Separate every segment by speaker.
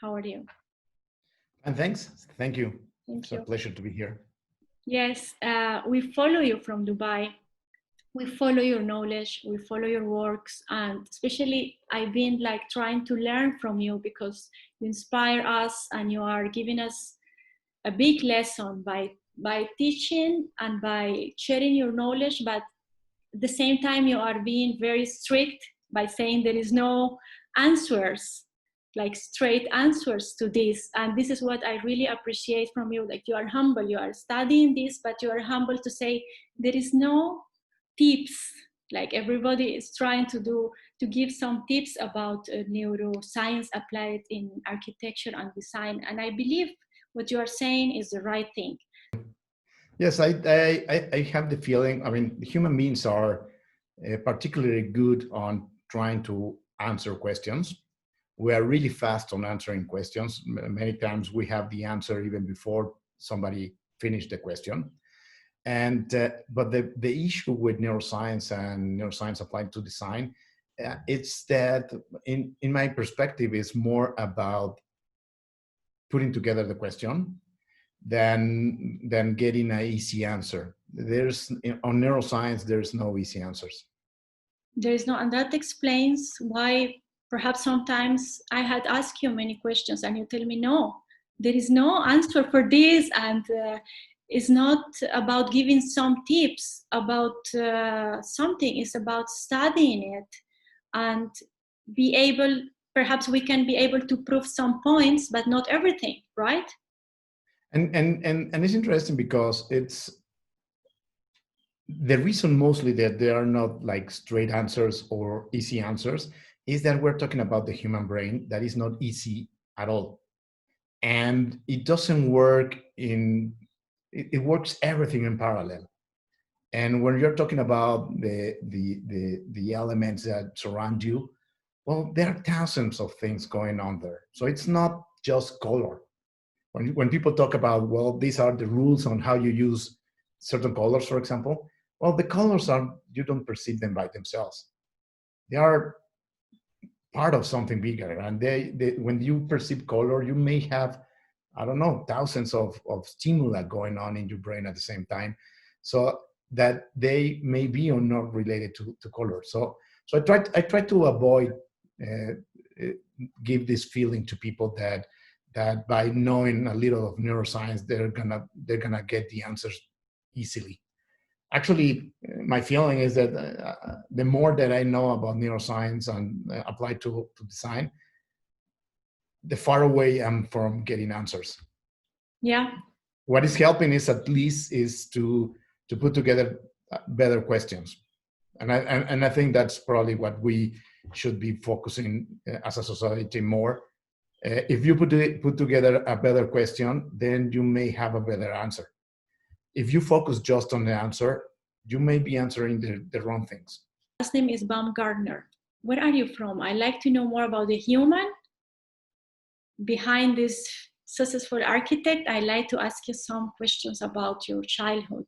Speaker 1: How are you?
Speaker 2: And thanks. Thank you.
Speaker 1: Thank you.
Speaker 2: It's a pleasure to be here.
Speaker 1: Yes, we follow you from Dubai. We follow your knowledge, we follow your works, and especially I've been like trying to learn from you because you inspire us and you are giving us a big lesson by teaching and by sharing your knowledge, but at the same time you are being very strict by saying there is no answers, like straight answers to this. And this is what I really appreciate from you. Like, you are humble, you are studying this, but you are humble to say there is no tips. Like, everybody is trying to give some tips about neuroscience applied in architecture and design. And I believe what you are saying is the right thing.
Speaker 2: Yes, I have the feeling, I mean, human beings are particularly good on trying to answer questions. We are really fast on answering questions. Many times we have the answer even before somebody finished the question. And but the issue with neuroscience and neuroscience applied to design, it's that in my perspective, is more about putting together the question than getting an easy answer. On neuroscience, there's no easy answers.
Speaker 1: There is no, and that explains why perhaps sometimes I had asked you many questions and you tell me, no, there is no answer for this. And it's not about giving some tips about something. It's about studying it and be able, perhaps we can be able to prove some points, but not everything, right?
Speaker 2: And it's interesting because it's the reason mostly that there are not like straight answers or easy answers is that we're talking about the human brain that is not easy at all. And it doesn't work it works everything in parallel. And when you're talking about the elements that surround you, well, there are thousands of things going on there. So it's not just color. When people talk about, well, these are the rules on how you use certain colors, for example, well, the colors are, you don't perceive them by themselves. They are part of something bigger. And when you perceive color, you may have, I don't know, thousands of stimuli going on in your brain at the same time. So that they may be or not related to color. So I try to avoid give this feeling to people that by knowing a little of neuroscience, they're gonna get the answers easily. Actually, my feeling is that the more that I know about neuroscience and apply to design, the far away I'm from getting answers.
Speaker 1: Yeah.
Speaker 2: What is helping is at least is to put together better questions. And I think that's probably what we should be focusing as a society more. If you put together a better question, then you may have a better answer. If you focus just on the answer, you may be answering the wrong things.
Speaker 1: Last name is Baumgartner. Where are you from? I like to know more about the human behind this successful architect. I like to ask you some questions about your childhood.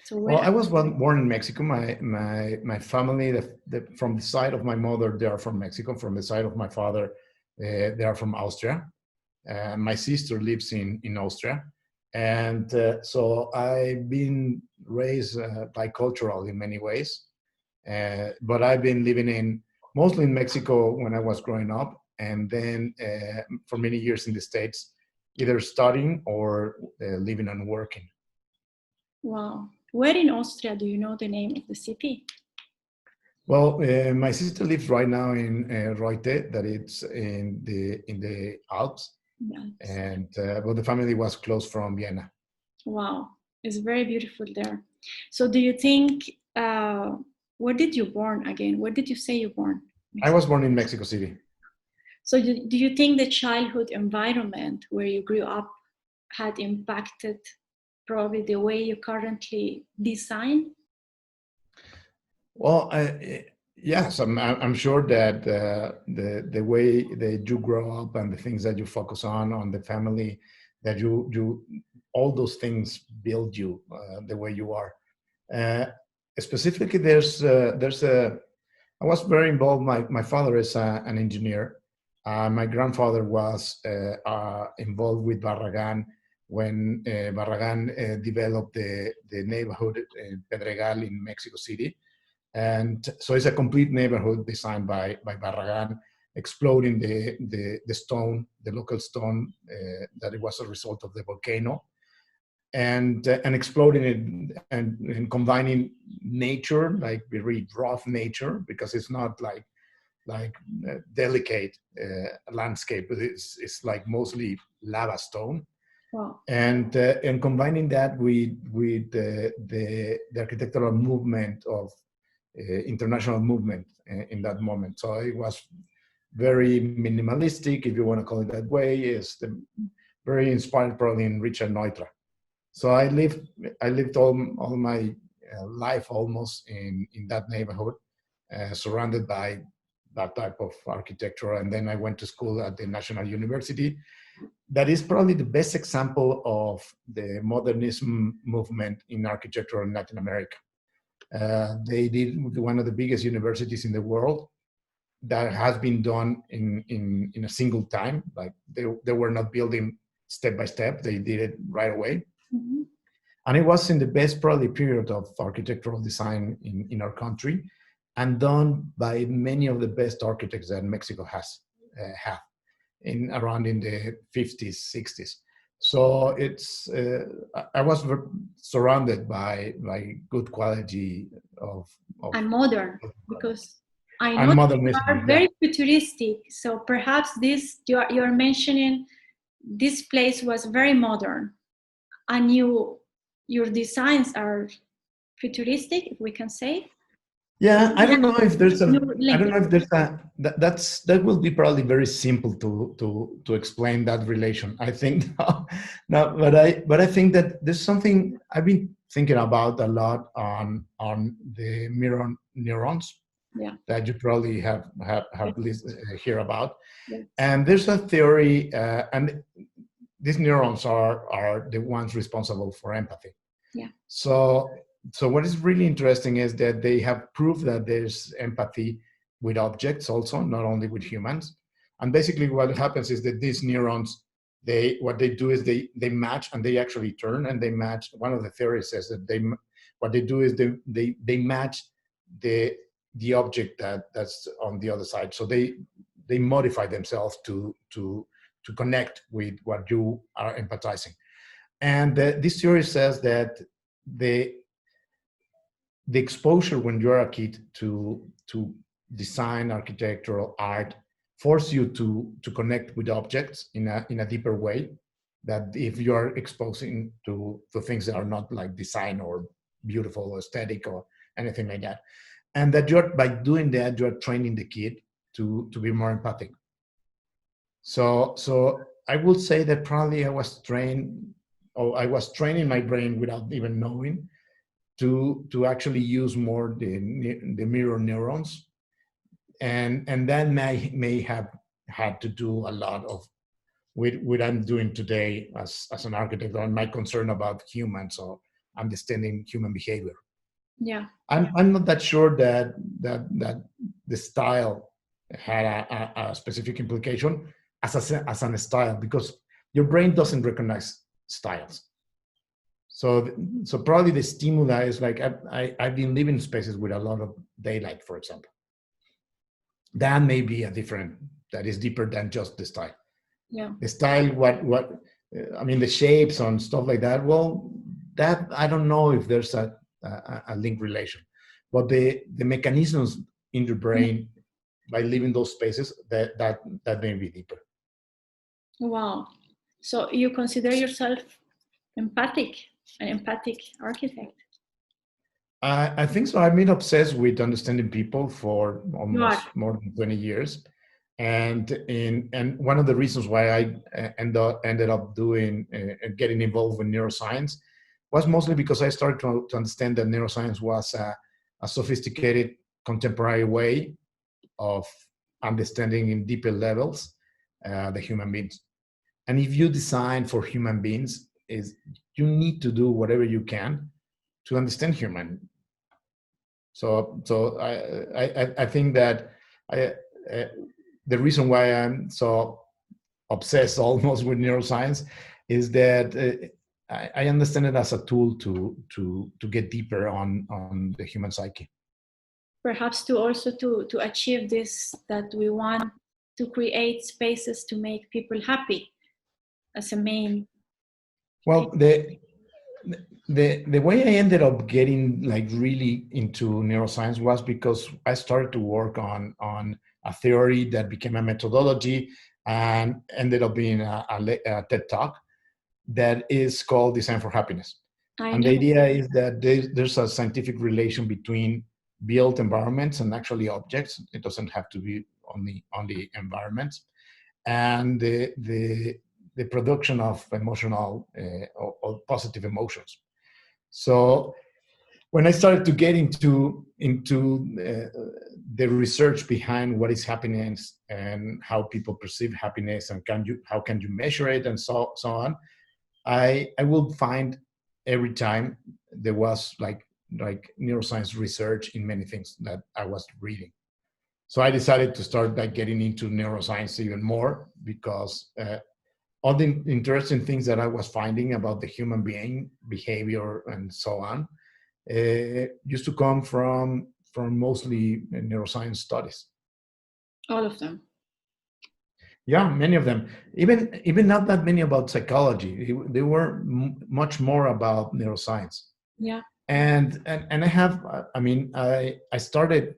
Speaker 1: So
Speaker 2: well, I was born in Mexico. My family, from the side of my mother, they are from Mexico. From the side of my father, they are from Austria. My sister lives in Austria. And so I've been raised bicultural in many ways. But I've been living mostly in Mexico when I was growing up. And then for many years in the States, either studying or living and working.
Speaker 1: Wow. Where in Austria do you know the name of the city?
Speaker 2: Well, my sister lives right now in Reute, that it's in the Alps. Yes. And well, the family was close from Vienna.
Speaker 1: Wow, it's very beautiful there. So do you think, where did you born again? Where did you say you born?
Speaker 2: Mexico. I was born in Mexico City.
Speaker 1: So do you think the childhood environment where you grew up had impacted probably the way you currently design?
Speaker 2: Well, yes, I'm sure that the way that you grow up and the things that you focus on the family, that you all those things build you the way you are. Specifically, I was very involved. My father is an engineer. My grandfather was involved with Barragan when Barragan developed the neighborhood in Pedregal in Mexico City. And so it's a complete neighborhood designed by Barragan, exploding the stone, the local stone that it was a result of the volcano, and exploding it and combining nature, like very rough nature, because it's not like delicate landscape, but it's like mostly lava stone.
Speaker 1: Wow.
Speaker 2: And combining that with the architectural movement of international movement in that moment. So it was very minimalistic, if you want to call it that way. It's very inspired probably in Richard Neutra. So I lived all my life almost in that neighborhood, surrounded by that type of architecture. And then I went to school at the National University. That is probably the best example of the modernism movement in architecture in Latin America. They did one of the biggest universities in the world. That has been done in a single time. Like they were not building step by step. They did it right away.
Speaker 1: Mm-hmm.
Speaker 2: And it was in the best probably period of architectural design in our country, and done by many of the best architects that Mexico has had around in the 50s, 60s. So it's I was surrounded by good quality of
Speaker 1: and modern, because I know
Speaker 2: and
Speaker 1: you
Speaker 2: modernism.
Speaker 1: are very futuristic. So perhaps this you're mentioning, this place was very modern, and your designs are futuristic, if we can say.
Speaker 2: Yeah, I don't know if there's a. I don't
Speaker 1: Lincoln.
Speaker 2: know if there's a. That will be probably very simple to explain that relation. I think no, but I think that there's something I've been thinking about a lot on the mirror neurons.
Speaker 1: Yeah.
Speaker 2: That you probably have hear about.
Speaker 1: Yes.
Speaker 2: And there's a theory, and these neurons are the ones responsible for empathy.
Speaker 1: Yeah.
Speaker 2: So what is really interesting is that they have proved that there's empathy with objects also, not only with humans. And basically what happens is that these neurons, what they do is they match, and they actually turn and they match. One of the theories says that what they do is they match the object that's on the other side. So they modify themselves to connect with what you are empathizing. And this theory says that the exposure when you're a kid to design, architectural art, force you to connect with objects in a deeper way. That if you're exposing to things that are not like design or beautiful or aesthetic or anything like that, and that by doing that you're training the kid to be more empathic. So I would say that probably I was training my brain without even knowing to actually use more the mirror neurons, and that may have had to do a lot of with what I'm doing today as an architect, and my concern about humans or understanding human behavior.
Speaker 1: Yeah.
Speaker 2: I'm not that sure that the style had a specific implication as an style, because your brain doesn't recognize styles. So probably the stimuli is like I've been living in spaces with a lot of daylight, for example. That may be that is deeper than just the style.
Speaker 1: Yeah.
Speaker 2: The style, what I mean, the shapes and stuff like that. Well, that I don't know if there's a link relation, but the mechanisms in your brain by living those spaces that may be deeper.
Speaker 1: Wow. So you consider yourself an empathic architect?
Speaker 2: I think so. I've been obsessed with understanding people for almost more than 20 years. And one of the reasons why I ended up doing getting involved with neuroscience was mostly because I started to understand that neuroscience was a sophisticated contemporary way of understanding in deeper levels the human beings. And if you design for human beings, you need to do whatever you can to understand human. So I think that the reason why I'm so obsessed almost with neuroscience is that I understand it as a tool to get deeper on the human psyche.
Speaker 1: Perhaps to also to achieve this, that we want to create spaces to make people happy as a main.
Speaker 2: Well, the way I ended up getting like really into neuroscience was because I started to work on a theory that became a methodology and ended up being a TED Talk that is called Design for Happiness. And the idea is that there's a scientific relation between built environments and actually objects. It doesn't have to be only environments, and the production of emotional or positive emotions. So when I started to get into the research behind what is happiness and how people perceive happiness and how can you measure it and so on, I will find every time there was like neuroscience research in many things that I was reading. So I decided to start like getting into neuroscience even more because all the interesting things that I was finding about the human being, behavior, and so on, used to come from mostly neuroscience studies.
Speaker 1: All of them.
Speaker 2: Yeah, many of them. Even not that many about psychology. They were much more about neuroscience.
Speaker 1: Yeah.
Speaker 2: And I have. I mean, I started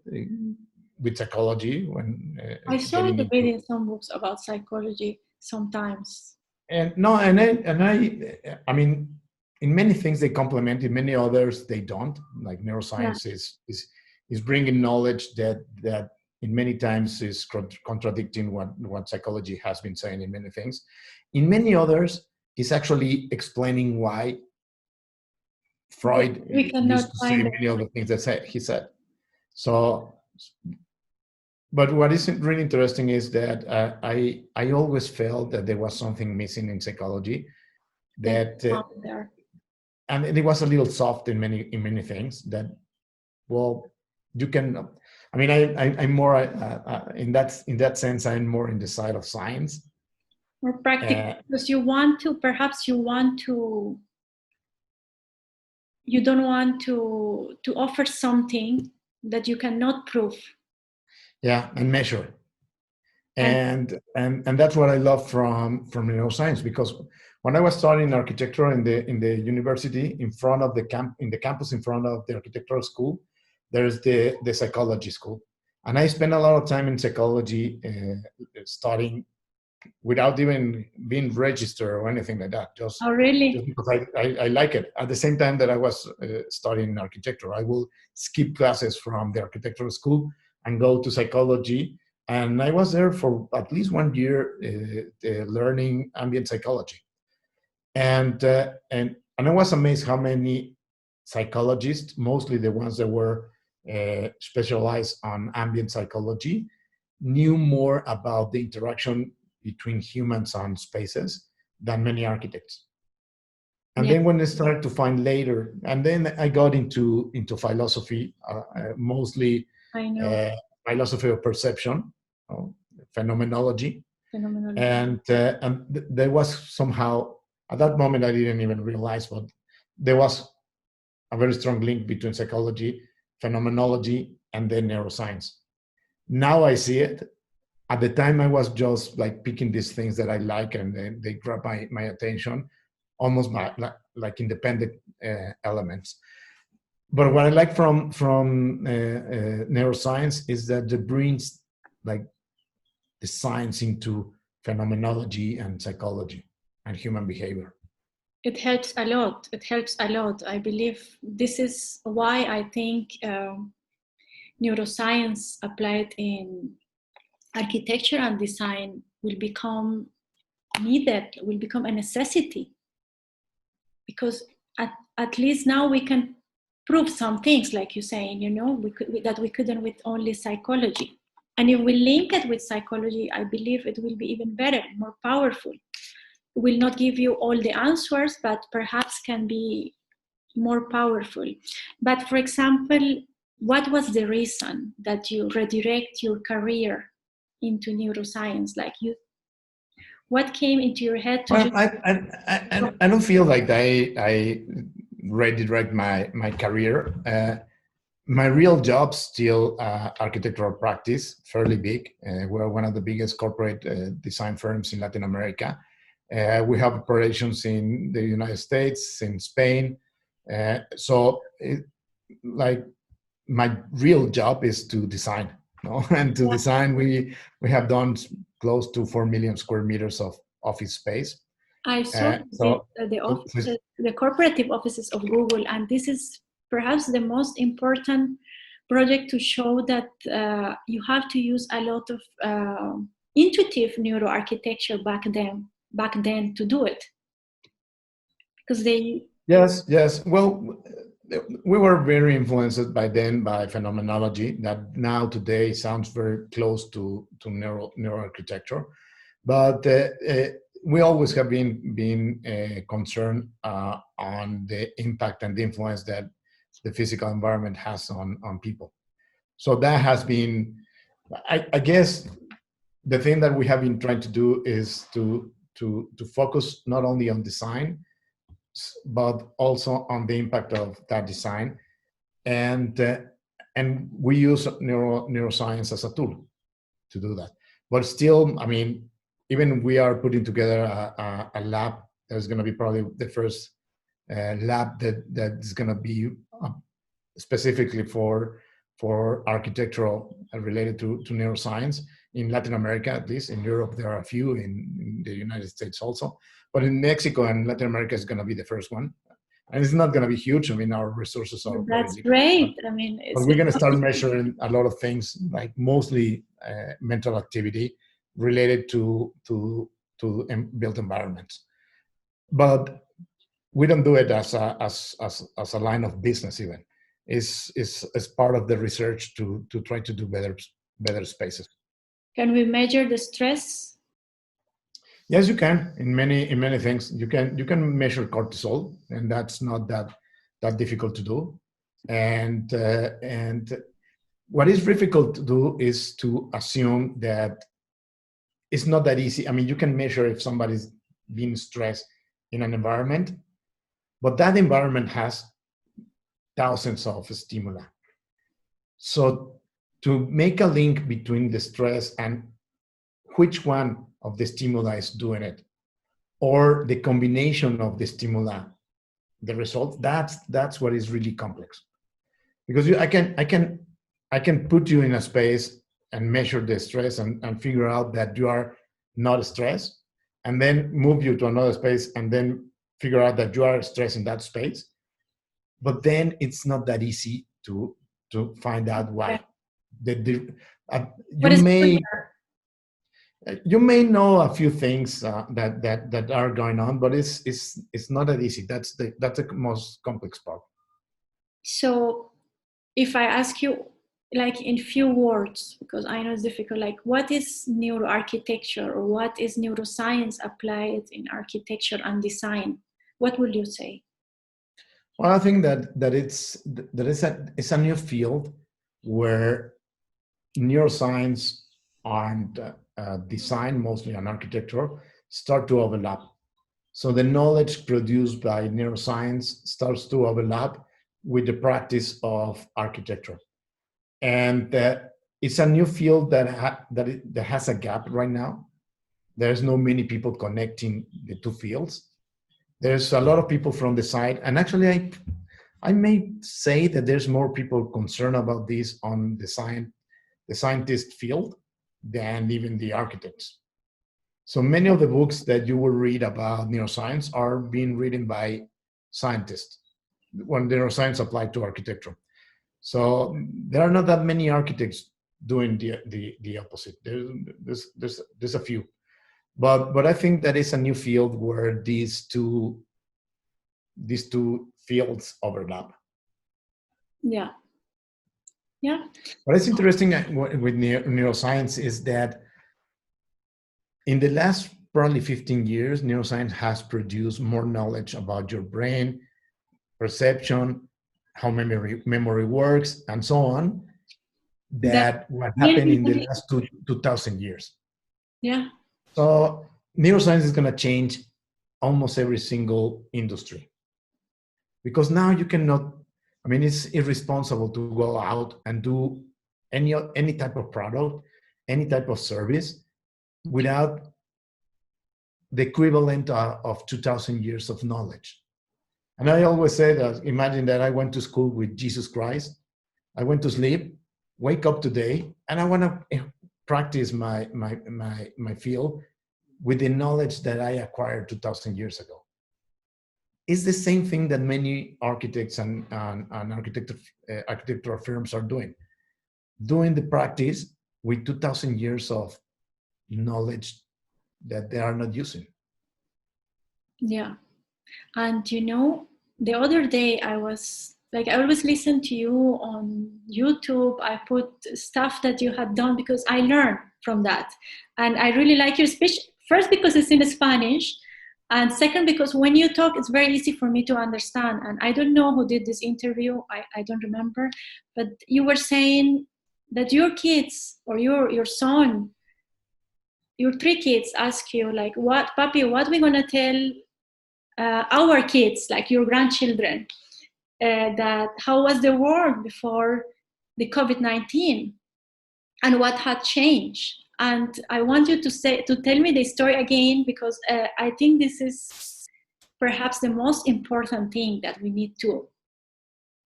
Speaker 2: with psychology when
Speaker 1: I started reading some books about psychology sometimes.
Speaker 2: And no, I mean, in many things they complement. In many others they don't. Like neuroscience is bringing knowledge that in many times is contradicting what psychology has been saying in many things. In many others, is actually explaining why Freud used to say many other things that he said. So, but what is really interesting is that I always felt that there was something missing in psychology, that and it was a little soft in many things. That, well, you can. I mean, I'm more in that sense. I'm more in the side of science,
Speaker 1: more practical, because you don't want to offer something that you cannot prove.
Speaker 2: Yeah, and measure. And that's what I love from neuroscience, because when I was studying architecture in the university, in front of the campus in front of the architectural school, there's the psychology school, and I spent a lot of time in psychology studying without even being registered or anything like that. Just because I like it. At the same time that I was studying architecture, I will skip classes from the architectural school and go to psychology. And I was there for at least 1 year learning ambient psychology. And I was amazed how many psychologists, mostly the ones that were specialized on ambient psychology, knew more about the interaction between humans and spaces than many architects. And then when I started to find later, and then I got into philosophy, mostly philosophy of perception, phenomenology. And there was somehow, at that moment, I didn't even realize, but there was a very strong link between psychology, phenomenology, and then neuroscience. Now I see it. At the time, I was just like picking these things that I like, and they grab my attention, almost like independent elements. But what I like from neuroscience is that it brings like the science into phenomenology and psychology and human behavior.
Speaker 1: It helps a lot. I believe this is why I think neuroscience applied in architecture and design will become needed, will become a necessity. Because at least now we can prove some things, like you're saying, that we couldn't with only psychology. And if we link it with psychology, I believe it will be even better, more powerful. It will not give you all the answers, but perhaps can be more powerful. But for example, what was the reason that you redirect your career into neuroscience? Like what came into your head to
Speaker 2: Well,
Speaker 1: just?
Speaker 2: I don't feel like I redirect my career. My real job still architectural practice, fairly big. We're one of the biggest corporate design firms in Latin America. We have operations in the United States, in Spain. Like my real job is to design, no? And to design, we have done close to 4 million square meters of office space.
Speaker 1: I saw the offices, the corporative offices of Google, and this is perhaps the most important project to show that you have to use a lot of intuitive neuroarchitecture back then to do it, because they.
Speaker 2: Yes. Well, we were very influenced by phenomenology that now today sounds very close to neuroarchitecture, but we always have been concerned on the impact and the influence that the physical environment has on people. So that has been, I guess, the thing that we have been trying to do is to focus not only on design, but also on the impact of that design, and we use neuroscience as a tool to do that. But still, I mean, even we are putting together a lab that's going to be probably the first lab that is going to be specifically for architectural related to neuroscience in Latin America, at least. In Europe, there are a few, in the United States also. But in Mexico and Latin America is going to be the first one. And it's not going to be huge. I mean, our resources are
Speaker 1: That's
Speaker 2: very
Speaker 1: great.
Speaker 2: But,
Speaker 1: I mean,
Speaker 2: but we're going to start measuring a lot of things, like mostly mental activity related to built environments. But we don't do it as a line of business even. Is as part of the research to try to do better spaces.
Speaker 1: Can we measure the stress?
Speaker 2: Yes, you can. In many things, you can measure cortisol, and that's not that difficult to do. And what is difficult to do is to assume that it's not that easy. I mean, you can measure if somebody's being stressed in an environment, but that environment has thousands of stimuli. So to make a link between the stress and which one of the stimuli is doing it, or the combination of the stimuli, the result, that's what is really complex. Because I can put you in a space and measure the stress and figure out that you are not stressed, and then move you to another space and then figure out that you are stressed in that space. But then it's not that easy to find out why. You may know a few things that are going on, but it's not that easy. That's the most complex part.
Speaker 1: So, if I ask you, like in few words, because I know it's difficult, like what is neuroarchitecture, or what is neuroscience applied in architecture and design? What would you say?
Speaker 2: Well, I think that it's a new field where neuroscience and design, mostly on architecture, start to overlap. So the knowledge produced by neuroscience starts to overlap with the practice of architecture, and it's a new field that has a gap right now. There's no many people connecting the two fields. There's a lot of people from the side, and actually, I may say that there's more people concerned about this on the scientist field than even the architects. So many of the books that you will read about neuroscience are being written by scientists when neuroscience applied to architecture. So there are not that many architects doing the opposite. There's a few, but I think that is a new field where these two fields overlap.
Speaker 1: Yeah.
Speaker 2: What is interesting with neuroscience is that in the last probably 15 years, neuroscience has produced more knowledge about your brain, perception, how memory works, and so on.
Speaker 1: That
Speaker 2: that what happened in the
Speaker 1: really,
Speaker 2: last 2,000 years.
Speaker 1: yeah,
Speaker 2: So neuroscience is going to change almost every single industry, because now you cannot, I mean, it's irresponsible to go out and do any type of product, any type of service without the equivalent of 2,000 years of knowledge. And I always say that, imagine that I went to school with Jesus Christ. I went to sleep, wake up today, and I want to practice my field with the knowledge that I acquired 2,000 years ago. It's the same thing that many architects and architectural firms are doing the practice with 2,000 years of knowledge that they are not using.
Speaker 1: yeah. And you know, the other day I was like, I always listen to you on YouTube. I put stuff that you had done because I learned from that. And I really like your speech, first because it's in Spanish, and second because when you talk, it's very easy for me to understand. And I don't know who did this interview, I don't remember, but you were saying that your kids or your son, your 3 kids ask you like, what, Papi, what are we gonna tell our kids, like your grandchildren, that how was the world before the COVID-19 and what had changed. And I want you to tell me the story again, because I think this is perhaps the most important thing that we need to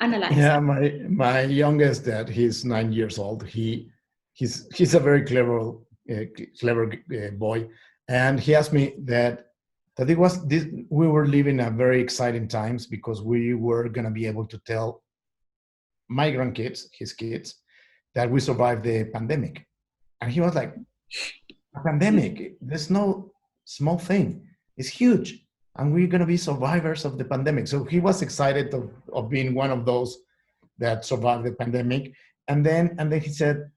Speaker 1: analyze.
Speaker 2: Yeah, my youngest dad, he's 9 years old. He's a very clever boy, and he asked me that it was this, we were living a very exciting times because we were going to be able to tell my grandkids, his kids, that we survived the pandemic. And he was like, a pandemic, there's no small thing, it's huge, and we're going to be survivors of the pandemic. So he was excited of being one of those that survived the pandemic. And then he said,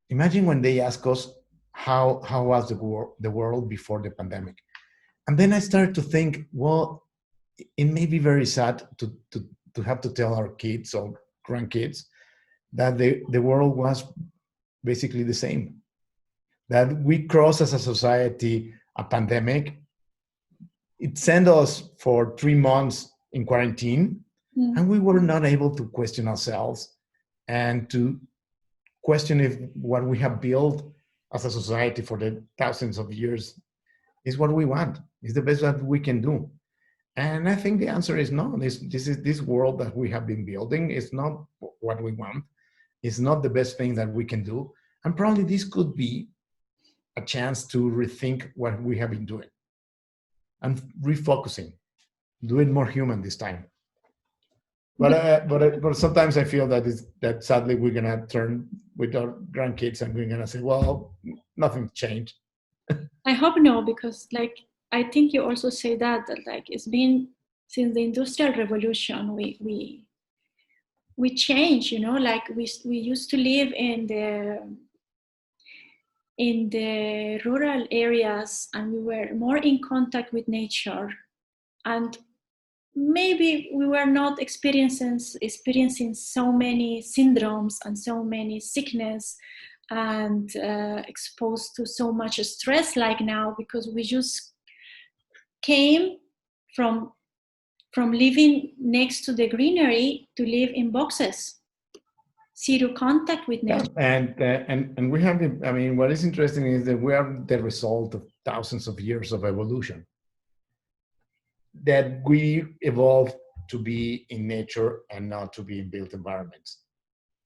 Speaker 2: imagine when they ask us how was the world before the pandemic. And then I started to think, well, it may be very sad to have to tell our kids or grandkids that the world was basically the same, that we crossed as a society a pandemic. It sent us for 3 months in quarantine, and we were not able to question ourselves and to question if what we have built as a society for the thousands of years is what we want, is the best that we can do. And I think the answer is no. This world that we have been building is not what we want. It's not the best thing that we can do. And probably this could be a chance to rethink what we have been doing and refocusing, do it more human this time. But sometimes I feel that sadly we're gonna turn with our grandkids and we're gonna say, well, nothing changed.
Speaker 1: I hope no, because like I think you also say that like it's been since the Industrial Revolution we change, you know, like we used to live in the rural areas and we were more in contact with nature, and maybe we were not experiencing so many syndromes and so many sickness and exposed to so much stress like now, because we just came from living next to the greenery to live in boxes, zero contact with nature.
Speaker 2: Yeah, and we have, I mean, what is interesting is that we are the result of thousands of years of evolution, that we evolved to be in nature and not to be in built environments.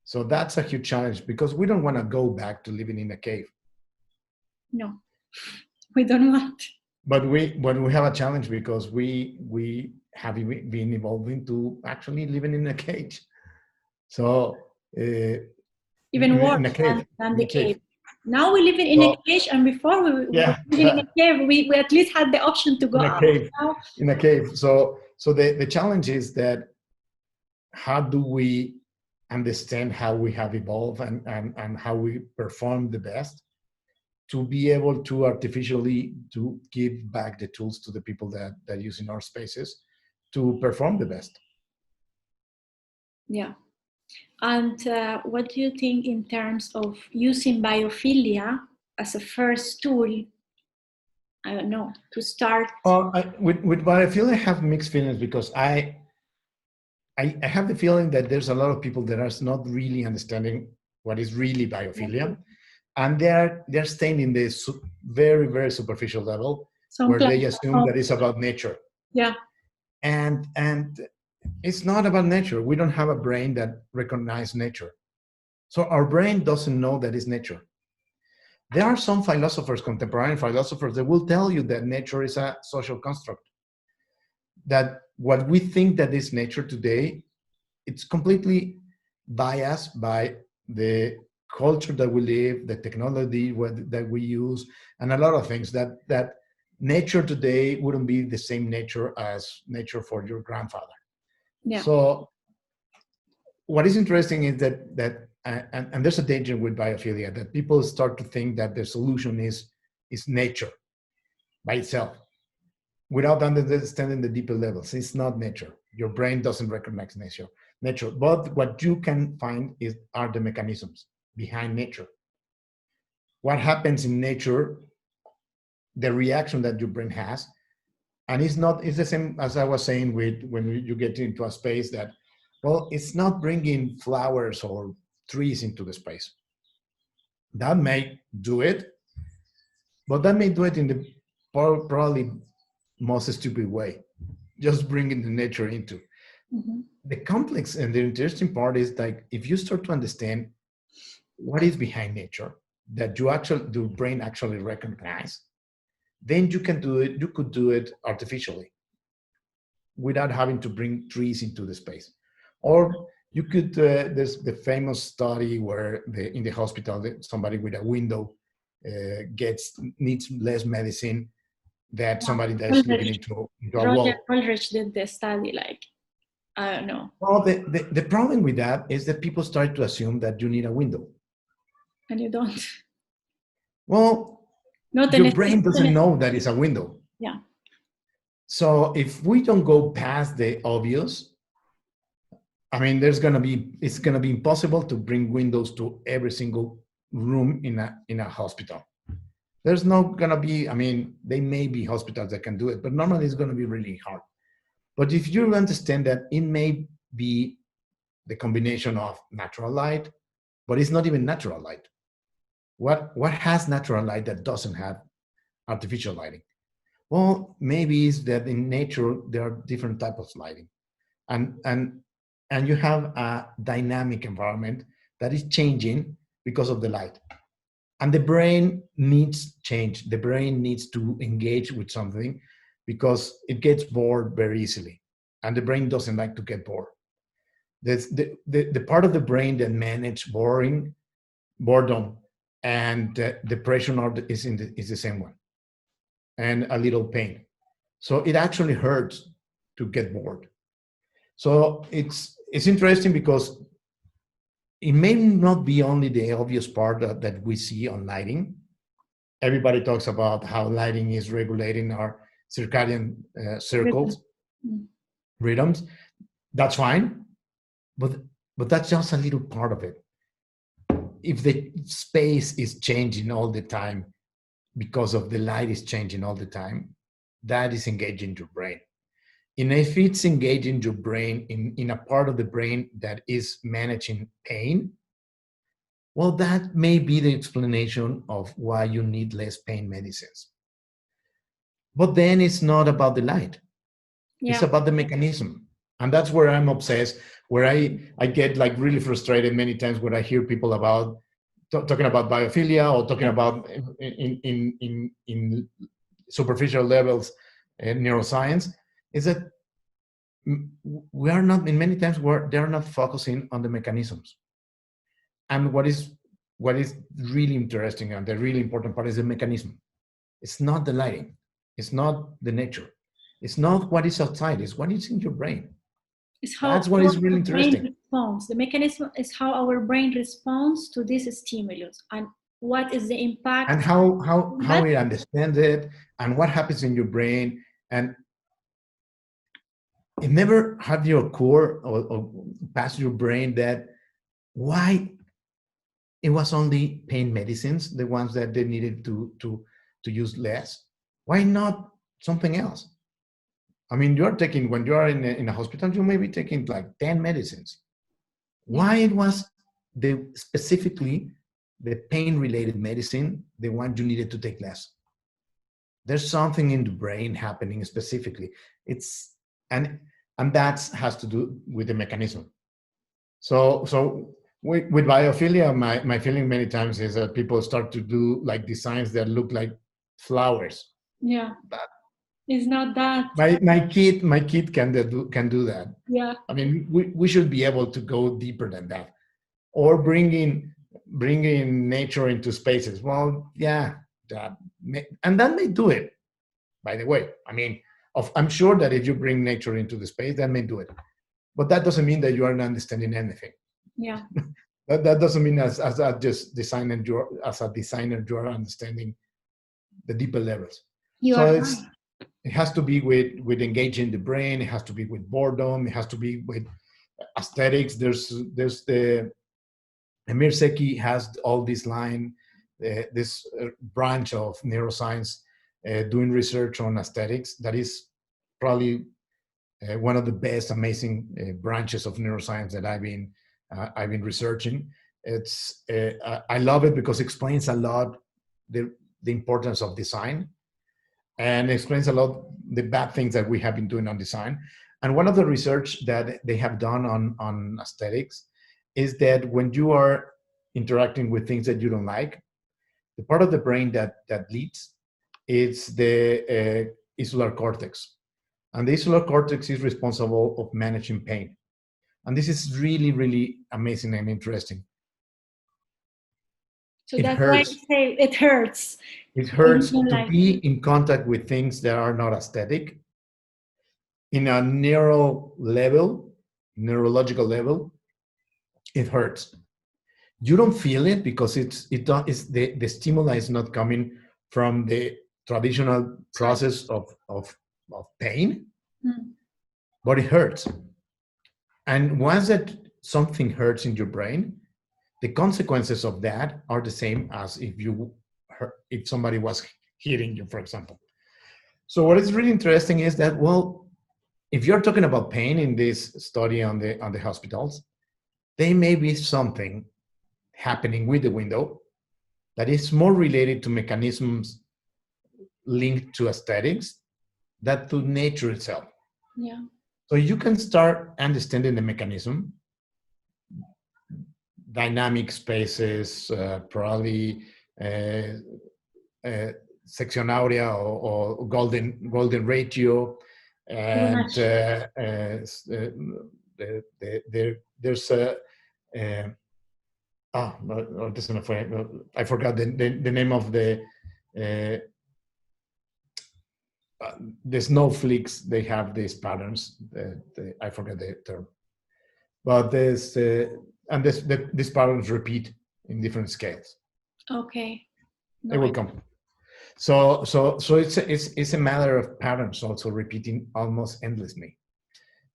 Speaker 2: So that's a huge challenge, because we don't want to go back to living in a cave.
Speaker 1: No, we don't want.
Speaker 2: But we have a challenge because we have been evolving to actually living in a cage. So
Speaker 1: even worse
Speaker 2: in a cave,
Speaker 1: than the cave. Now we live in a cage, and before we were living in a cave, we at least had the option to go out.
Speaker 2: In a cave. So the challenge is that how do we understand how we have evolved and how we perform the best, to be able to artificially to give back the tools to the people that use in our spaces to perform the best.
Speaker 1: Yeah. And what do you think in terms of using biophilia as a first tool, I don't know, to start?
Speaker 2: With biophilia, I have mixed feelings because I have the feeling that there's a lot of people that are not really understanding what is really biophilia, and they're staying in this very, very superficial level where they assume that it's about nature.
Speaker 1: Yeah.
Speaker 2: And it's not about nature. We don't have a brain that recognizes nature. So our brain doesn't know that it's nature. There are some philosophers, contemporary philosophers, that will tell you that nature is a social construct. That what we think that is nature today, it's completely biased by the culture that we live, the technology that we use, and a lot of things. That nature today wouldn't be the same nature as nature for your grandfather. Yeah. So what is interesting is that and there's a danger with biophilia, that people start to think that the solution is nature by itself, without understanding the deeper levels. It's not nature. Your brain doesn't recognize nature. But what you can find are the mechanisms behind nature. What happens in nature, the reaction that your brain has, and it's the same as I was saying with when you get into a space that, well, it's not bringing flowers or trees into the space. That may do it, but that may do it in the probably most stupid way, just bringing the nature into. Mm-hmm. The complex and the interesting part is, like, if you start to understand what is behind nature, that the brain actually recognize, then you can do it. You could do it artificially without having to bring trees into the space. Or you could, there's the famous study where in the hospital, somebody with a window needs less medicine that somebody that's looking into a wall.
Speaker 1: Roger Ulrich did the study, like, I don't know.
Speaker 2: Well, the problem with that is that people start to assume that you need a window.
Speaker 1: And you don't.
Speaker 2: Well, your brain doesn't know that it's a window.
Speaker 1: Yeah.
Speaker 2: So if we don't go past the obvious, I mean, it's going to be impossible to bring windows to every single room in a hospital. There's not going to be, I mean, there may be hospitals that can do it, but normally it's going to be really hard. But if you understand that it may be the combination of natural light, but it's not even natural light. What has natural light that doesn't have artificial lighting? Well, maybe it's that in nature there are different types of lighting, and you have a dynamic environment that is changing because of the light. And the brain needs change. The brain needs to engage with something because it gets bored very easily. And the brain doesn't like to get bored. The part of the brain that manages boredom and depression is the same one. And a little pain. So it actually hurts to get bored. So it's interesting because it may not be only the obvious part that we see on lighting. Everybody talks about how lighting is regulating our circadian circles, rhythms. That's fine, but that's just a little part of it. If the space is changing all the time because of the light is changing all the time, that is engaging your brain. And if it's engaging your brain in a part of the brain that is managing pain, well, that may be the explanation of why you need less pain medicines. But then it's not about the light. Yeah. It's about the mechanism. And that's where I'm obsessed, where I get like really frustrated many times when I hear people about talking about biophilia or talking about in superficial levels neuroscience, is that we are not, in many times, they're not focusing on the mechanisms. And what is really interesting and the really important part is the mechanism. It's not the lighting. It's not the nature. It's not what is outside. It's what is in your brain. That's what is really interesting.
Speaker 1: The mechanism is how our brain responds to this stimulus, and what is the impact,
Speaker 2: and how it understands it, and what happens in your brain. And it never had your core or past your brain that why it was only pain medicines, the ones that they needed to use less. Why not something else? I mean, you're taking, when you are in a hospital, you may be taking like 10 medicines. Why it was specifically the pain-related medicine, the one you needed to take less? There's something in the brain happening specifically. It's and that has to do with the mechanism. So with biophilia, my feeling many times is that people start to do like designs that look like flowers.
Speaker 1: Yeah.
Speaker 2: But
Speaker 1: it's not that.
Speaker 2: My kid can do that.
Speaker 1: Yeah.
Speaker 2: I mean, we should be able to go deeper than that, or bringing nature into spaces. Well, yeah, and that may do it. By the way, I mean, I'm sure that if you bring nature into the space, that may do it. But that doesn't mean that you are not understanding anything.
Speaker 1: Yeah.
Speaker 2: that doesn't mean as a designer you're understanding the deeper levels. It has to be with engaging the brain. It has to be with boredom. It has to be with aesthetics. There's the Emir Seki has all this line, this branch of neuroscience doing research on aesthetics. That is probably one of the best, amazing branches of neuroscience that I've been researching. It's I love it because it explains a lot the importance of design, and explains a lot the bad things that we have been doing on design. And one of the research that they have done on aesthetics is that when you are interacting with things that you don't like, the part of the brain that leads is the insular cortex. And the insular cortex is responsible of managing pain. And this is really, really amazing and interesting.
Speaker 1: So that's why I say it hurts.
Speaker 2: It hurts to be in contact with things that are not aesthetic. In a neurological level, it hurts. You don't feel it because the stimuli is not coming from the traditional process of pain, but it hurts. And once that something hurts in your brain, the consequences of that are the same as if somebody was hitting you, for example. So what is really interesting is that, well, if you're talking about pain in this study on the hospitals, there may be something happening with the window that is more related to mechanisms linked to aesthetics than to nature itself.
Speaker 1: Yeah.
Speaker 2: So you can start understanding the mechanism, dynamic spaces, probably sectionauria or golden ratio, and there's a I forgot the name of the snowflakes. They have these patterns. I forget the term, but there's and these patterns repeat in different scales.
Speaker 1: Okay.
Speaker 2: They will come. So it's a matter of patterns also repeating almost endlessly.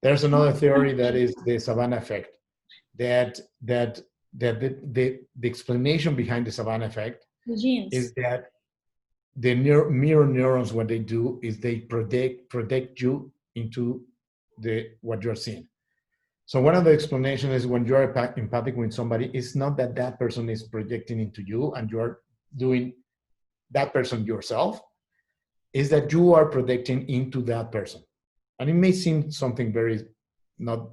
Speaker 2: There's another theory that is the Savannah effect. That the explanation behind the Savannah effect is that the mirror neurons, what they do is they project you into what you're seeing. So one of the explanations is when you're empathic with somebody, it's not that person is projecting into you and you're doing that person yourself, is that you are projecting into that person. And it may seem something very not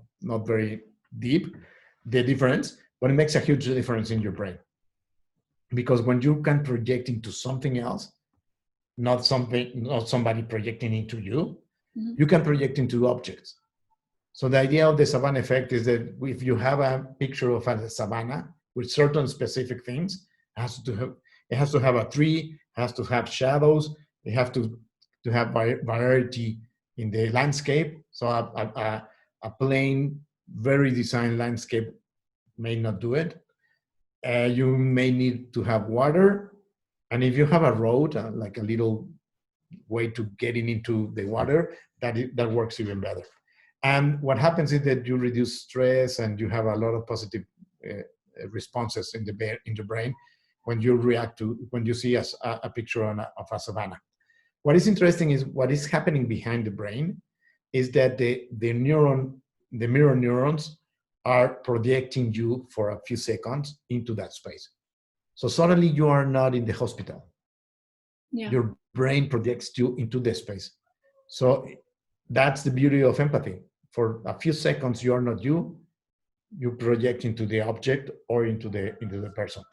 Speaker 2: very deep, the difference, but it makes a huge difference in your brain. Because when you can project into something else, not somebody projecting into you, you can project into objects. So the idea of the Savannah effect is that if you have a picture of a savanna with certain specific things, it has to have a tree, has to have shadows, it has to have variety in the landscape. So a plain, very designed landscape may not do it. You may need to have water, and if you have a road, like a little way to getting into the water, that works even better. And what happens is that you reduce stress and you have a lot of positive responses in the brain when you react to, when you see a picture of a savanna. What is interesting is what is happening behind the brain is that the mirror neurons are projecting you for a few seconds into that space. So suddenly you are not in the hospital.
Speaker 1: Yeah.
Speaker 2: Your brain projects you into the space. So that's the beauty of empathy. For a few seconds, you are not you. You project into the object or into the person.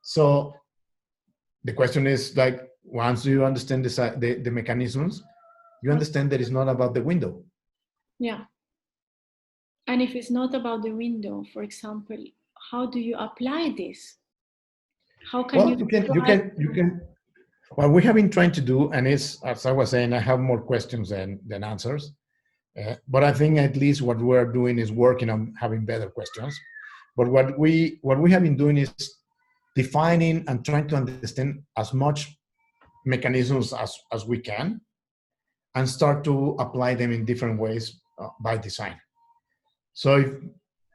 Speaker 2: So the question is, like, once you understand the mechanisms, you understand that it's not about the window.
Speaker 1: Yeah. And if it's not about the window, for example, how do you apply this? How can you
Speaker 2: can. What we have been trying to do, and it's, as I was saying, I have more questions than answers. But I think at least what we're doing is working on having better questions. But what we have been doing is defining and trying to understand as much mechanisms as we can, and start to apply them in different ways by design. So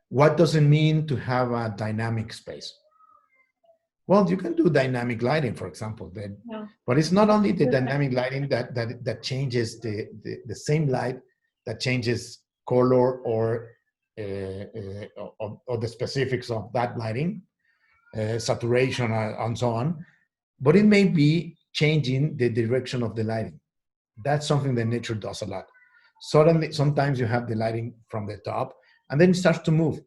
Speaker 2: what does it mean to have a dynamic space? Well, you can do dynamic lighting, for example, but it's not only the dynamic lighting that changes the same light that changes color or the specifics of that lighting, saturation, and so on, but it may be changing the direction of the lighting. That's something that nature does a lot. Suddenly, sometimes you have the lighting from the top, and then it starts to move.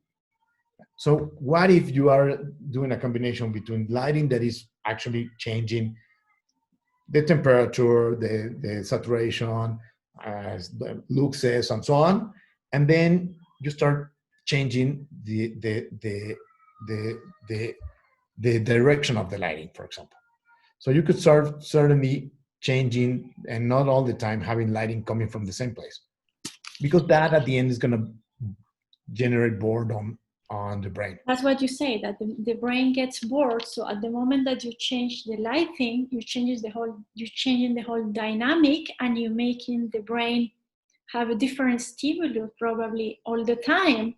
Speaker 2: So what if you are doing a combination between lighting that is actually changing the temperature, the saturation, the luxes, and so on, and then you start changing the direction of the lighting, for example. So you could start certainly changing, and not all the time having lighting coming from the same place, because that at the end is going to generate boredom on the brain.
Speaker 1: That's what you say, that the brain gets bored. So at the moment that you change the lighting, you're changing the whole dynamic, and you're making the brain have a different stimulus probably all the time.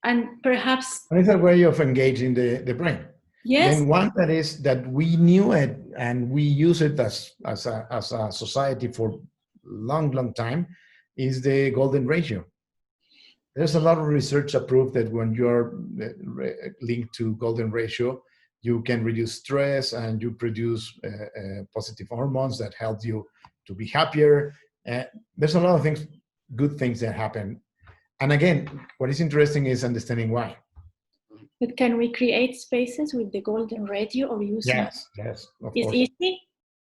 Speaker 1: And perhaps
Speaker 2: it's a way of engaging the brain.
Speaker 1: Yes.
Speaker 2: Then one that is that we knew it and we use it as a society for long time is the golden ratio. There's a lot of research that prove that when you're linked to golden ratio, you can reduce stress and you produce positive hormones that help you to be happier. There's a lot of things, good things that happen. And again, what is interesting is understanding why.
Speaker 1: But can we create spaces with the golden ratio or using
Speaker 2: Yes, of
Speaker 1: is
Speaker 2: course.
Speaker 1: easy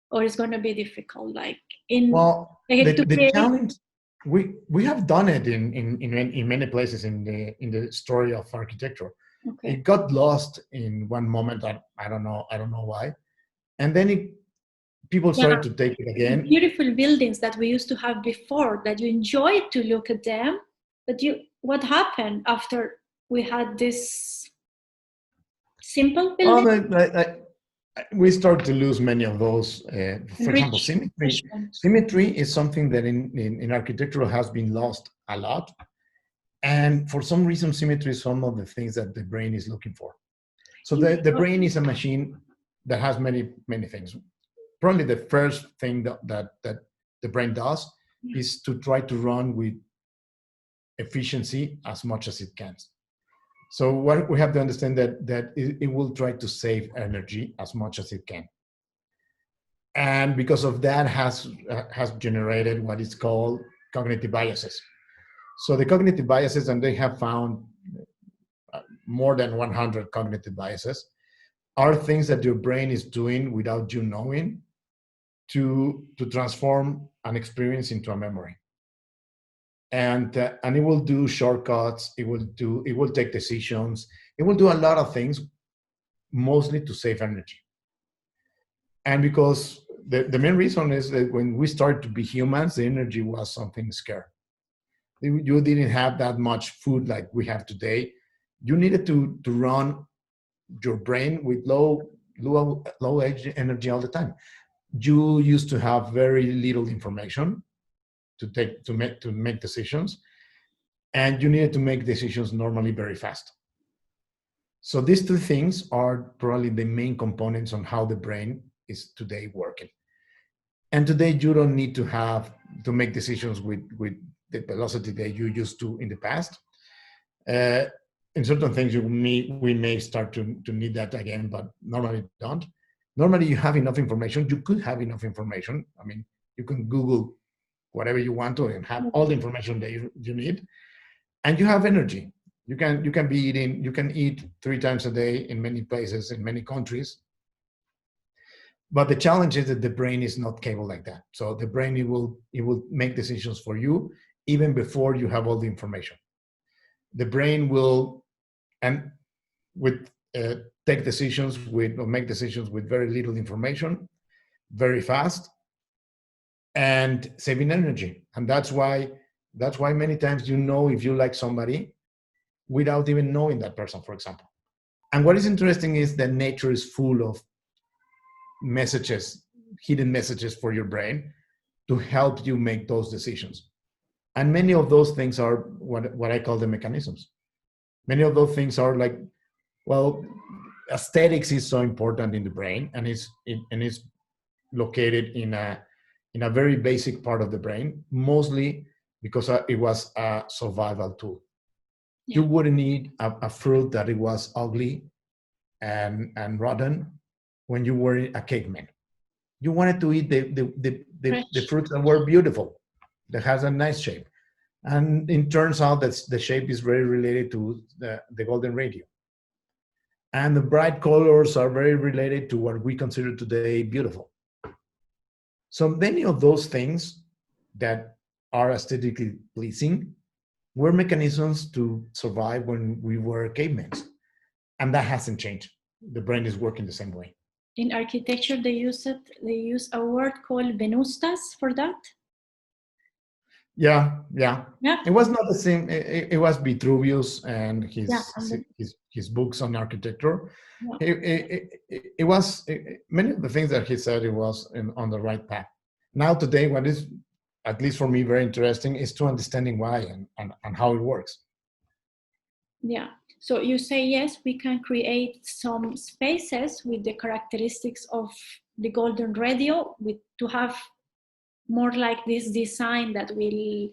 Speaker 1: or it's going to be difficult? Like
Speaker 2: the challenge, we have done it in many places in the story of architecture. Okay. It got lost in one moment. I don't know why, and then people started to take it again.
Speaker 1: Beautiful buildings that we used to have before, that you enjoyed to look at them, but what happened after we had this simple building?
Speaker 2: We start to lose many of those. For example, symmetry. Symmetry is something that in architecture has been lost a lot. And for some reason, symmetry is some of the things that the brain is looking for. So the brain is a machine that has many things. Probably the first thing that the brain does is to try to run with efficiency as much as it can. So what we have to understand that it will try to save energy as much as it can. And because of that has generated what is called cognitive biases. So the cognitive biases, and they have found more than 100 cognitive biases, are things that your brain is doing without you knowing to transform an experience into a memory. And it will do shortcuts. It will take decisions. It will do a lot of things, mostly to save energy. And because the main reason is that when we started to be humans, the energy was something scarce. You didn't have that much food like we have today. You needed to run your brain with low energy all the time. You used to have very little information to make decisions, and you needed to make decisions normally very fast. So these two things are probably the main components on how the brain is today working. And today you don't need to make decisions with the velocity that you used to in the past. In certain things, we may start to need that again, but normally don't. Normally, you have enough information. You could have enough information. I mean, you can Google whatever you want to and have all the information that you need, and you have energy. You can be eating. You can eat 3 times a day in many places, in many countries. But the challenge is that the brain is not capable like that. So the brain, it will make decisions for you even before you have all the information. The brain will take decisions or make decisions with very little information, very fast, and saving energy. And that's why many times if you like somebody without even knowing that person, for example. And what is interesting is that nature is full of messages, hidden messages for your brain to help you make those decisions. And many of those things are what I call the mechanisms. Many of those things are like, well, aesthetics is so important in the brain, and it's located in a very basic part of the brain, mostly because it was a survival tool. Yeah. You wouldn't eat a fruit that it was ugly and rotten when you were a caveman. You wanted to eat the fruits that were beautiful, that has a nice shape. And it turns out that the shape is very related to the golden radio. And the bright colors are very related to what we consider today beautiful. So many of those things that are aesthetically pleasing were mechanisms to survive when we were cavemen. And that hasn't changed. The brain is working the same way.
Speaker 1: In architecture, they use a word called venustas for that.
Speaker 2: Yeah. It was not the same. It was Vitruvius and his books on architecture. Yeah. It was many of the things that he said. It was on the right path. Now today, what is, at least for me, very interesting is to understanding why and how it works.
Speaker 1: Yeah. So you say, yes, we can create some spaces with the characteristics of the golden radio to have more like this design that will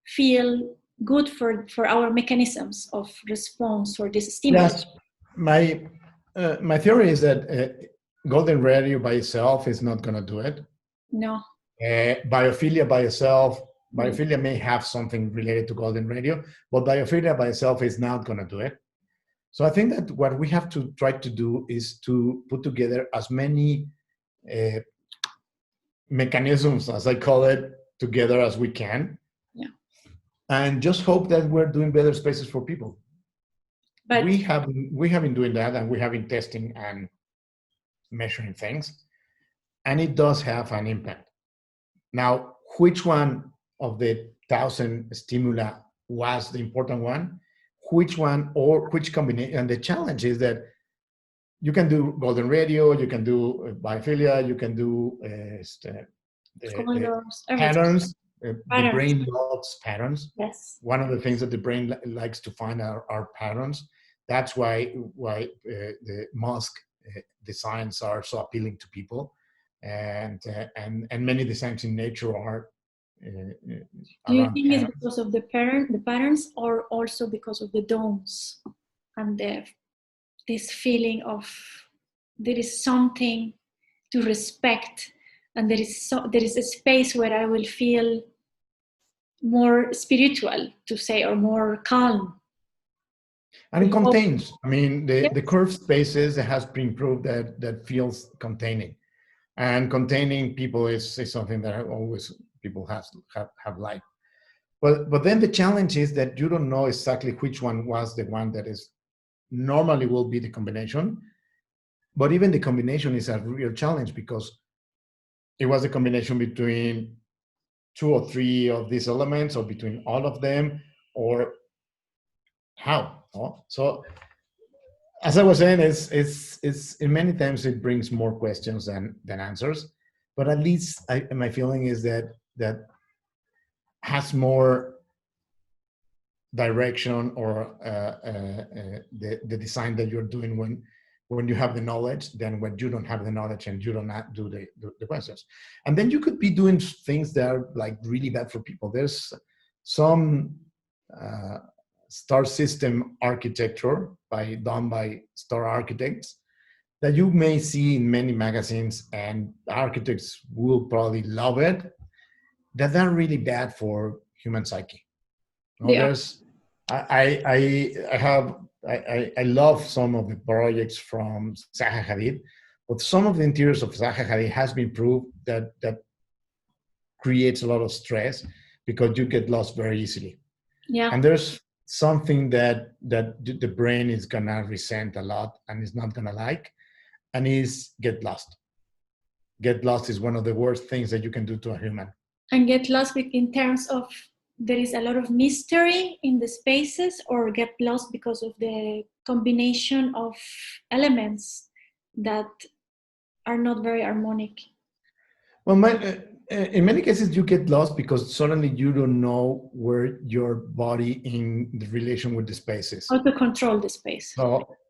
Speaker 1: feel good for our mechanisms of response for this stimulus.
Speaker 2: Yes, my theory is that golden radio by itself is not going to do it.
Speaker 1: No.
Speaker 2: Biophilia by itself, biophilia may have something related to golden radio, but biophilia by itself is not going to do it. So I think that what we have to try to do is to put together as many mechanisms, as I call it, together as we can.
Speaker 1: Yeah.
Speaker 2: And just hope that we're doing better spaces for people. But we have been doing that, and we have been testing and measuring things, and it does have an impact. Now, which one of the 1,000 stimuli was the important one? Which one or which combination? And the challenge is that you can do golden radio, you can do biophilia, you can do patterns. The brain loves patterns.
Speaker 1: Yes.
Speaker 2: One of the things that the brain likes to find are patterns. That's why the mosque designs are so appealing to people, and many designs in nature are.
Speaker 1: Do you think it's because of the patterns, or also because of the domes and this feeling of there is something to respect, and there is a space where I will feel more spiritual, to say, or more calm?
Speaker 2: And it contains. I mean, the curved spaces, it has been proved that feels containing, and containing people is something that always people have liked. But then the challenge is that you don't know exactly which one was the one that is normally will be the combination. But even the combination is a real challenge, because it was a combination between 2 or 3 of these elements, or between all of them, or how. So as I was saying, it's in many times it brings more questions than answers. But at least my feeling is that has more direction or the design that you're doing when you have the knowledge than when you don't have the knowledge and you don't do the questions. And then you could be doing things that are like really bad for people. There's some star system architecture done by star architects that you may see in many magazines, and architects will probably love it, that are really bad for human psyche. No,
Speaker 1: Yeah.
Speaker 2: there's I love some of the projects from Zaha Hadid, but some of the interiors of Zaha Hadid has been proved that creates a lot of stress because you get lost very easily.
Speaker 1: Yeah.
Speaker 2: And there's something that the brain is gonna resent a lot and is not gonna like, and is get lost. Get lost is one of the worst things that you can do to a human.
Speaker 1: And get lost in terms of there is a lot of mystery in the spaces, or get lost because of the combination of elements that are not very harmonic?
Speaker 2: Well, in many cases, you get lost because suddenly you don't know where your body in the relation with the spaces.
Speaker 1: How to control the space.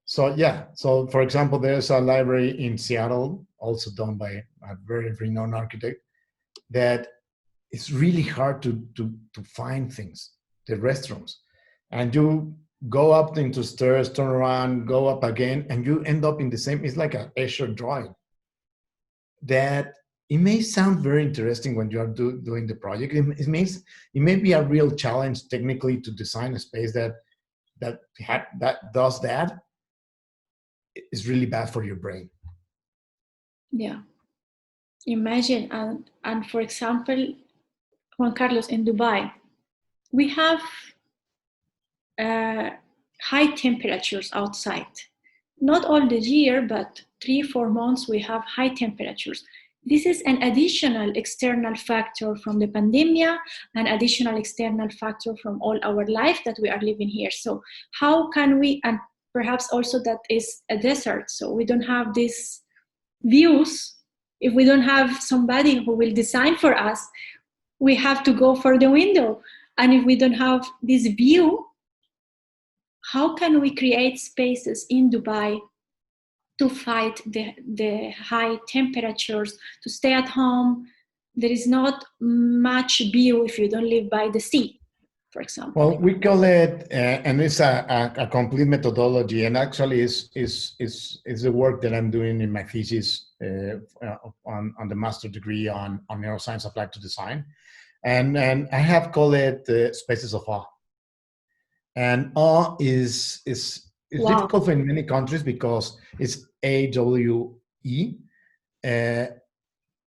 Speaker 2: So yeah. So for example, there's a library in Seattle, also done by a very renowned architect, that it's really hard to find things, the restrooms. And you go up into stairs, turn around, go up again, and you end up in the same, it's like an Escher drawing. That it may sound very interesting when you are doing the project. It may be a real challenge technically to design a space that does that. It's really bad for your brain.
Speaker 1: Yeah. Imagine, and for example, Juan Carlos, in Dubai, we have high temperatures outside. Not all the year, but 3-4 months we have high temperatures. This is an additional external factor from the pandemic, an additional external factor from all our life that we are living here. So how can we, and perhaps also that is a desert, so we don't have these views. If we don't have somebody who will design for us, we have to go for the window. And if we don't have this view, how can we create spaces in Dubai to fight the high temperatures, to stay at home? There is not much view if you don't live by the sea, for example.
Speaker 2: Well, we call it, and it's a complete methodology, and actually is the work that I'm doing in my thesis on the master degree on neuroscience applied to design, and I have called it spaces of awe. And awe is wow. Difficult in many countries because it's AWE. In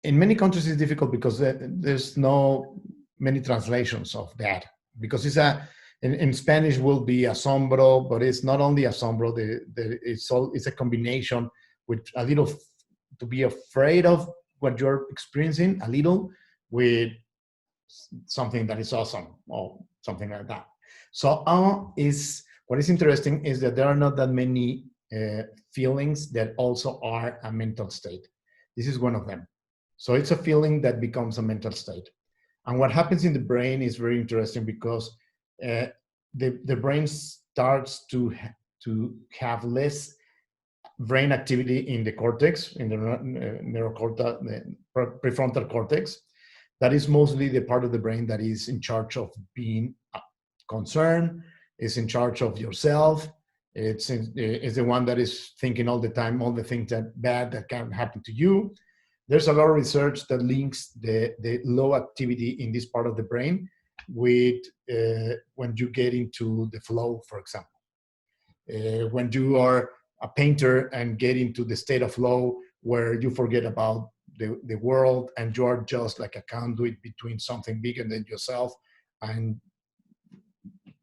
Speaker 2: many countries, it's difficult because there's no many translations of that. Because it's in Spanish will be asombro, but it's not only asombro. It's a combination with a little to be afraid of what you're experiencing, a little with something that is awesome or something like that. So what is interesting is that there are not that many feelings that also are a mental state. This is one of them. So it's a feeling that becomes a mental state. And what happens in the brain is very interesting because the brain starts to have less brain activity in the cortex, in the neurocortex, the prefrontal cortex. That is mostly the part of the brain that is in charge of being concerned, is in charge of yourself. It's the one that is thinking all the time, all the things bad that can happen to you. There's a lot of research that links the low activity in this part of the brain with when you get into the flow, for example. When you are a painter and get into the state of flow where you forget about the world and you are just like a conduit between something bigger than yourself and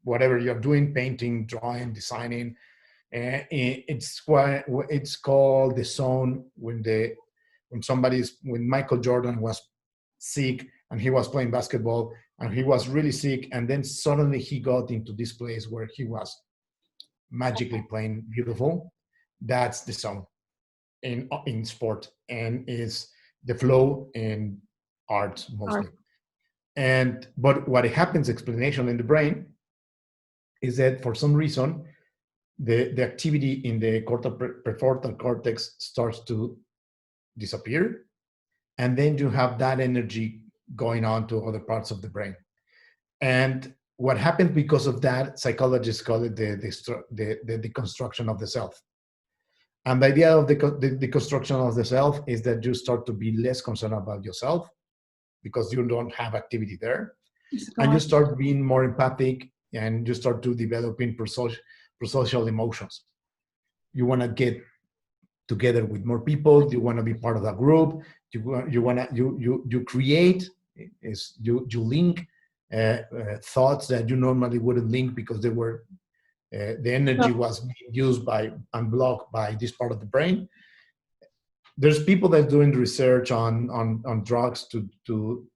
Speaker 2: whatever you're doing, painting, drawing, designing. It's called the zone when Michael Jordan was sick and he was playing basketball and he was really sick, and then suddenly he got into this place where he was magically playing beautiful. That's the zone in sport, and is the flow in art mostly. But what happens explanation in the brain is that for some reason, the activity in the prefrontal cortex starts to disappear. And then you have that energy going on to other parts of the brain. And what happens because of that, psychologists call it the deconstruction of the self. And the idea of the deconstruction of the self is that you start to be less concerned about yourself because you don't have activity there. And you start being more empathic, and you start to developing prosocial emotions. You want to get together with more people. You want to be part of a group. You create, you link thoughts that you normally wouldn't link because they were the energy was being used by and blocked by this part of the brain. There's people that are doing research on drugs to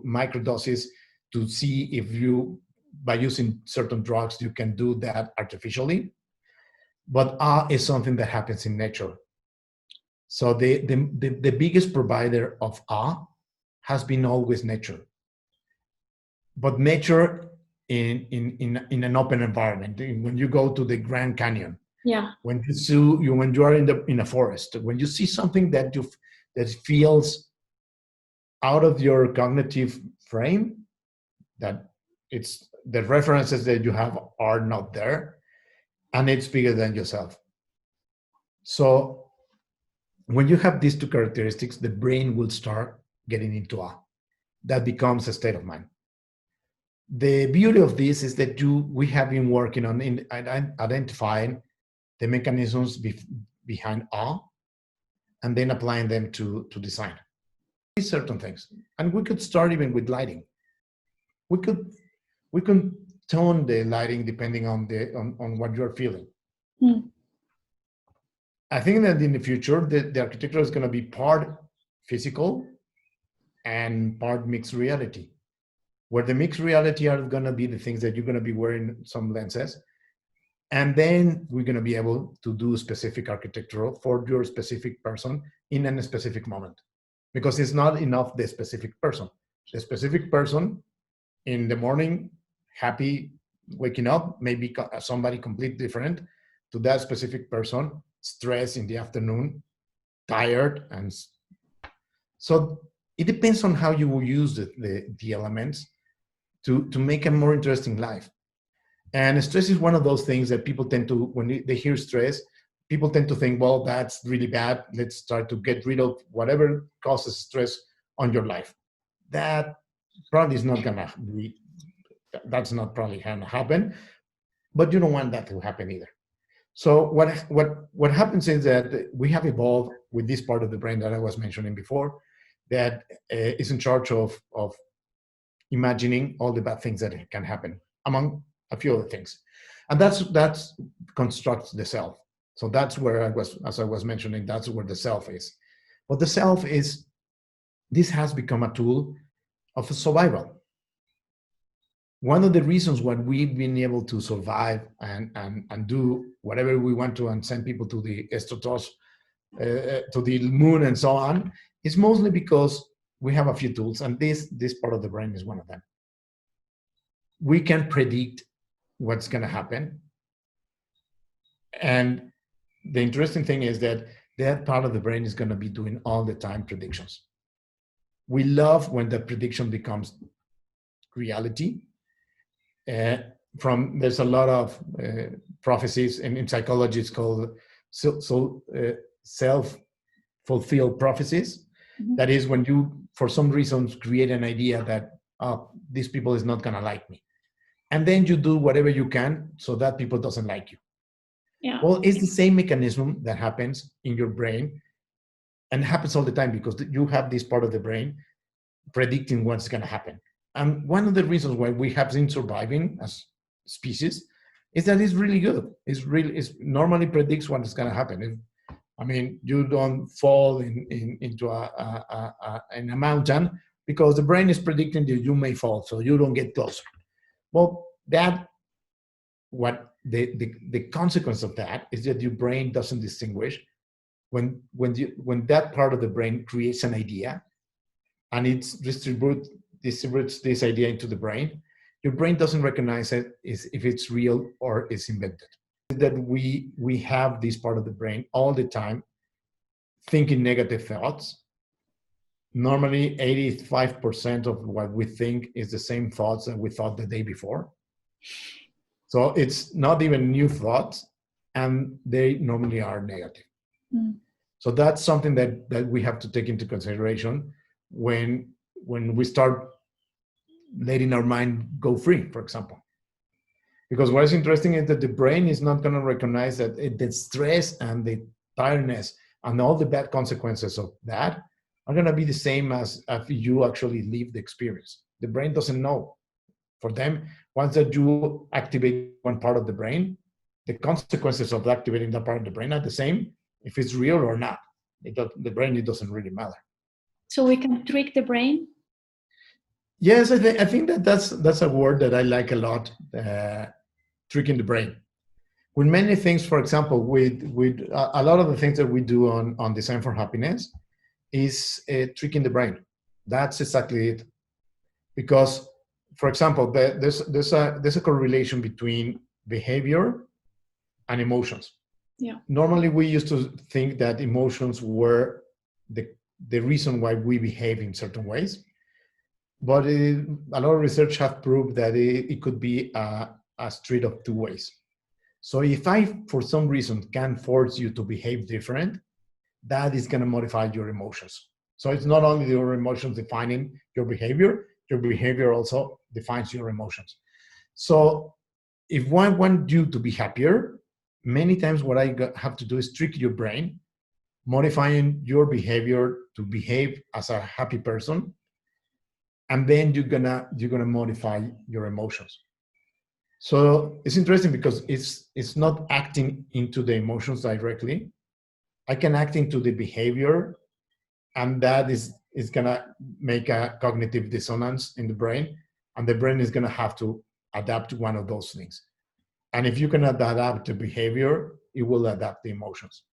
Speaker 2: microdoses to see if you, by using certain drugs, you can do that artificially. But is something that happens in nature. So the biggest provider of has been always nature. But nature in an open environment. When you go to the Grand Canyon, when you are in a forest, when you see something that feels out of your cognitive frame, that it's the references that you have are not there, and it's bigger than yourself. So when you have these two characteristics, the brain will start getting into that becomes a state of mind. The beauty of this is that we have been working on identifying the mechanisms behind and then applying them to design certain things. And we could start even with lighting. We could tone the lighting depending on what you're feeling. I think that in the future, the architecture is going to be part physical and part mixed reality, where the mixed reality are going to be the things that you're going to be wearing some lenses. And then we're going to be able to do specific architecture for your specific person in a specific moment. Because it's not enough the specific person. The specific person in the morning, happy, waking up, maybe somebody completely different to that specific person, stressed in the afternoon, tired. And so it depends on how you will use the elements to make a more interesting life. And stress is one of those things that people tend to, when they hear stress, people tend to think, well, that's really bad. Let's try to get rid of whatever causes stress on your life. That probably is not gonna be, that's not probably gonna happen, but you don't want that to happen either. So what happens is that we have evolved with this part of the brain that I was mentioning before, that is in charge of imagining all the bad things that can happen, among a few other things. And that's constructs the self. So that's where as I was mentioning, that's where the self is. But the self is, this has become a tool of survival. One of the reasons why we've been able to survive and do whatever we want to and send people to the Estratos, to the moon and so on, is mostly because we have a few tools, and this part of the brain is one of them. We can predict what's going to happen. And the interesting thing is that part of the brain is going to be doing all the time predictions. We love when the prediction becomes reality. There's a lot of prophecies in psychology. It's called self-fulfilled prophecies. Mm-hmm. That is when you, for some reasons, create an idea that, oh, these people is not going to like me. And then you do whatever you can so that people doesn't like you. Yeah. Well, it's the same mechanism that happens in your brain, and happens all the time because you have this part of the brain predicting what's going to happen. And one of the reasons why we have been surviving as species is that it's really good. It normally predicts what is going to happen. You don't fall into a mountain because the brain is predicting that you may fall, so you don't get closer. Well, the consequence of that is that your brain doesn't distinguish when that part of the brain creates an idea and it distributes this idea into the brain. your brain doesn't recognize it is if it's real or it's invented. That we have this part of the brain all the time thinking negative thoughts. Normally 85% of what we think is the same thoughts that we thought the day before. So it's not even new thoughts, and they normally are negative. So that's something that we have to take into consideration when we start letting our mind go free, for example. Because what is interesting is that the brain is not going to recognize that the stress and the tiredness and all the bad consequences of that are going to be the same as if you actually live the experience. The brain doesn't know. For them, once that you activate one part of the brain, the consequences of activating that part of the brain are the same if it's real or not. The brain, it doesn't really matter.
Speaker 1: So we can trick the brain?
Speaker 2: Yes, I think that's a word that I like a lot, tricking the brain. With many things, for example, with a lot of the things that we do on Design for Happiness is tricking the brain. That's exactly it. Because, for example, there's a correlation between behavior and emotions.
Speaker 1: Yeah.
Speaker 2: Normally, we used to think that emotions were the reason why we behave in certain ways. But a lot of research have proved that it could be a street of two ways. So if I, for some reason, can force you to behave different, that is going to modify your emotions. So it's not only your emotions defining your behavior also defines your emotions. So if I want you to be happier, many times what I have to do is trick your brain, modifying your behavior to behave as a happy person, and then you're gonna modify your emotions. So it's interesting because it's not acting into the emotions directly. I can act into the behavior, and that is gonna make a cognitive dissonance in the brain, and the brain is gonna have to adapt to one of those things. And if you can adapt the behavior, it will adapt the emotions.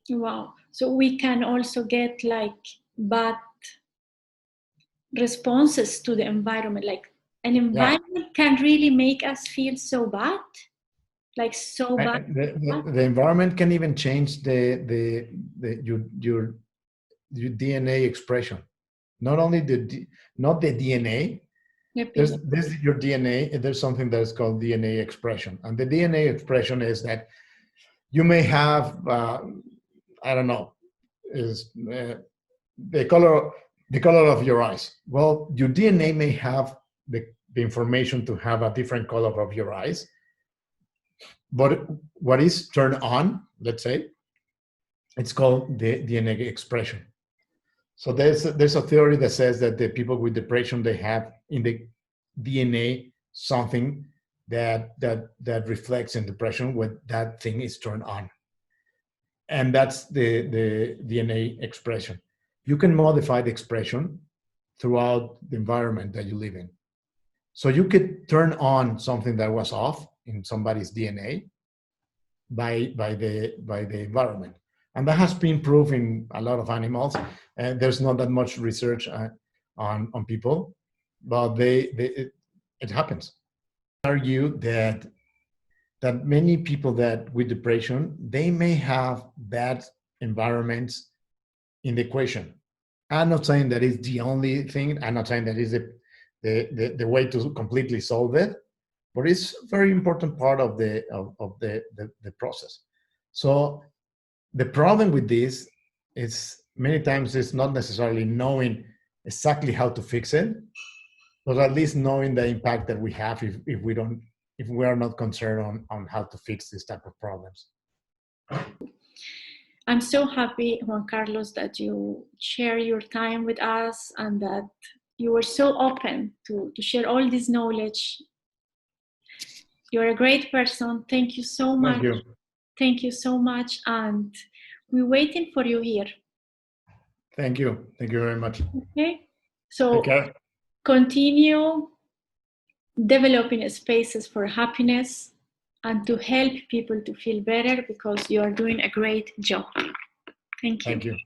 Speaker 1: Wow. So we can also get like bad responses to the environment. Like an environment can really make us feel so bad. Like so bad.
Speaker 2: The environment can even change your DNA expression. Not only not the DNA. There's your DNA. There's something that is called DNA expression, and the DNA expression is that you may have I don't know, is the color of your eyes. Well, your DNA may have the information to have a different color of your eyes, but what is turned on, let's say, it's called the DNA expression. So there's a theory that says that the people with depression, they have in the DNA something that reflects in depression when that thing is turned on. And that's the DNA expression. You can modify the expression throughout the environment that you live in. So you could turn on something that was off in somebody's DNA by the environment. And that has been proven in a lot of animals. And there's not that much research on people, but it happens. I argue that many people that with depression, they may have bad environments in the equation. I'm not saying that it's the only thing. I'm not saying that is the way to completely solve it, but it's a very important part of the process. So the problem with this is many times it's not necessarily knowing exactly how to fix it, but at least knowing the impact that we have if we are not concerned on how to fix this type of problems.
Speaker 1: I'm so happy, Juan Carlos, that you share your time with us and that you were so open to share all this knowledge. You're a great person. Thank you so much.
Speaker 2: Thank you.
Speaker 1: Thank you so much. And we're waiting for you here.
Speaker 2: Thank you. Thank you very much.
Speaker 1: Okay. So continue developing spaces for happiness and to help people to feel better, because you are doing a great job. Thank you.
Speaker 2: Thank you.
Speaker 1: Thank you.